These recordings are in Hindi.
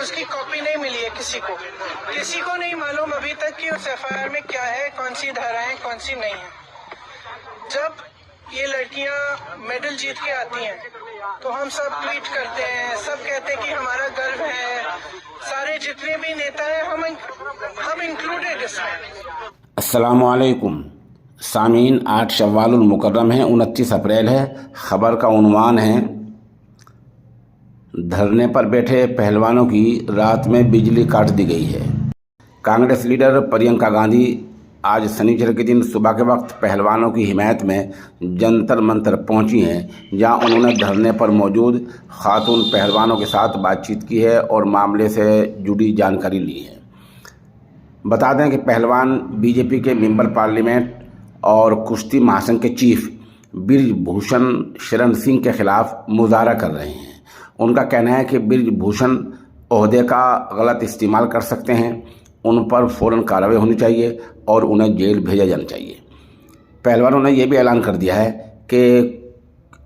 उसकी कॉपी नहीं मिली है किसी को नहीं मालूम अभी तक कि उस एफआईआर में क्या है, कौन सी धाराएं कौन सी नहीं है। जब ये लड़कियां मेडल जीत के आती हैं तो हम सब ट्वीट करते हैं, सब कहते हैं कि हमारा गर्व है, सारे जितने भी नेता हैं हम इंक्लूडेड इसमें। अस्सलामुअलैकुम सामीन, 8 शव्वालुल मुकर्रम है, 29 अप्रैल है। ख़बर का उन्वान है, धरने पर बैठे पहलवानों की रात में बिजली काट दी गई है। कांग्रेस लीडर प्रियंका गांधी आज शनिवार के दिन सुबह के वक्त पहलवानों की हिमायत में जंतर मंतर पहुंची हैं, जहां उन्होंने धरने पर मौजूद खातून पहलवानों के साथ बातचीत की है और मामले से जुड़ी जानकारी ली है। बता दें कि पहलवान बीजेपी के मेंबर पार्लियामेंट और कुश्ती महासंघ के चीफ बृजभूषण शरण सिंह के खिलाफ मुजाहरा कर रहे हैं। उनका कहना है कि बृजभूषण ओहदे का गलत इस्तेमाल कर सकते हैं, उन पर फ़ौरन कार्रवाई होनी चाहिए और उन्हें जेल भेजा जाना चाहिए। पहलवानों ने यह भी ऐलान कर दिया है कि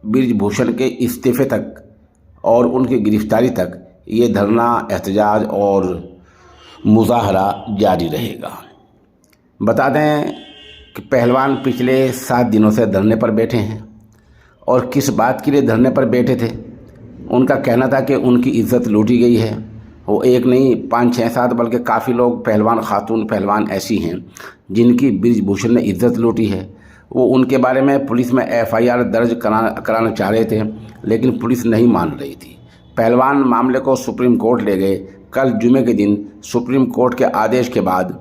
बृजभूषण के इस्तीफे तक और उनकी गिरफ्तारी तक ये धरना, एहतजाज और मुजाहरा जारी रहेगा। बता दें कि पहलवान पिछले 7 दिनों से धरने पर बैठे हैं और किस बात के लिए धरने पर बैठे थे। उनका कहना था कि उनकी इज्जत लूटी गई है। वो एक नहीं, 5, 6, 7 बल्कि काफ़ी लोग पहलवान, खातून पहलवान ऐसी हैं जिनकी बृजभूषण ने इज्जत लूटी है। वो उनके बारे में पुलिस में एफआईआर दर्ज कराना चाह रहे थे, लेकिन पुलिस नहीं मान रही थी। पहलवान मामले को सुप्रीम कोर्ट ले गए। कल जुमे के दिन सुप्रीम कोर्ट के आदेश के बाद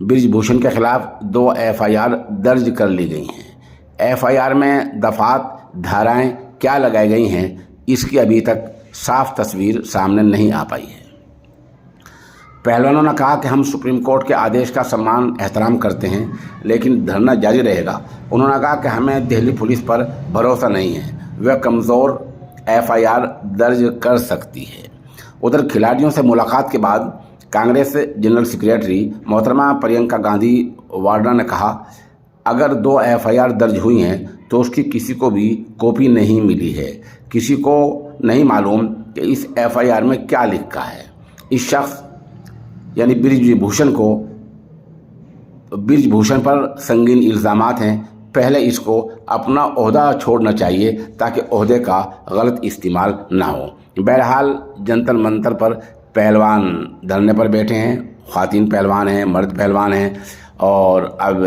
बृजभूषण के खिलाफ 2 एफआईआर दर्ज कर ली गई हैं। एफआईआर में दफात, धाराएं क्या लगाई गई हैं, इसकी अभी तक साफ तस्वीर सामने नहीं आ पाई है। पहलवानों ने कहा कि हम सुप्रीम कोर्ट के आदेश का सम्मान, एहतराम करते हैं, लेकिन धरना जारी रहेगा। उन्होंने कहा कि हमें दिल्ली पुलिस पर भरोसा नहीं है, वह कमज़ोर एफआईआर दर्ज कर सकती है। उधर खिलाड़ियों से मुलाकात के बाद कांग्रेस जनरल सेक्रेटरी मोहतरमा प्रियंका गांधी वाड्रा ने कहा, अगर 2 एफआईआर दर्ज हुई हैं तो उसकी किसी को भी कॉपी नहीं मिली है। किसी को नहीं मालूम कि इस एफआईआर में क्या लिखा है। इस शख्स यानी बृजभूषण पर संगीन इल्ज़ामात हैं। पहले इसको अपना ओहदा छोड़ना चाहिए ताकि ओहदे का गलत इस्तेमाल ना हो। बहरहाल जंतर मंतर पर पहलवान धरने पर बैठे हैं, ख़वातीन पहलवान हैं, मर्द पहलवान हैं, और अब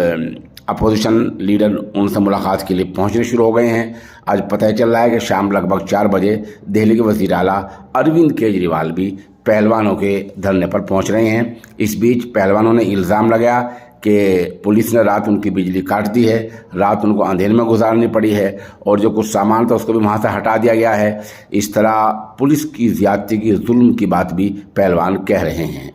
अपोजिशन लीडर उनसे मुलाकात के लिए पहुंचने शुरू हो गए हैं। आज पता चल रहा है कि शाम लगभग 4 बजे दिल्ली के वज़ीर आला अरविंद केजरीवाल भी पहलवानों के धरने पर पहुंच रहे हैं। इस बीच पहलवानों ने इल्ज़ाम लगाया कि पुलिस ने रात उनकी बिजली काट दी है, रात उनको अंधेरे में गुजारनी पड़ी है और जो कुछ सामान था उसको भी वहाँ से हटा दिया गया है। इस तरह पुलिस की ज़्यादती की, जुल्म की बात भी पहलवान कह रहे हैं।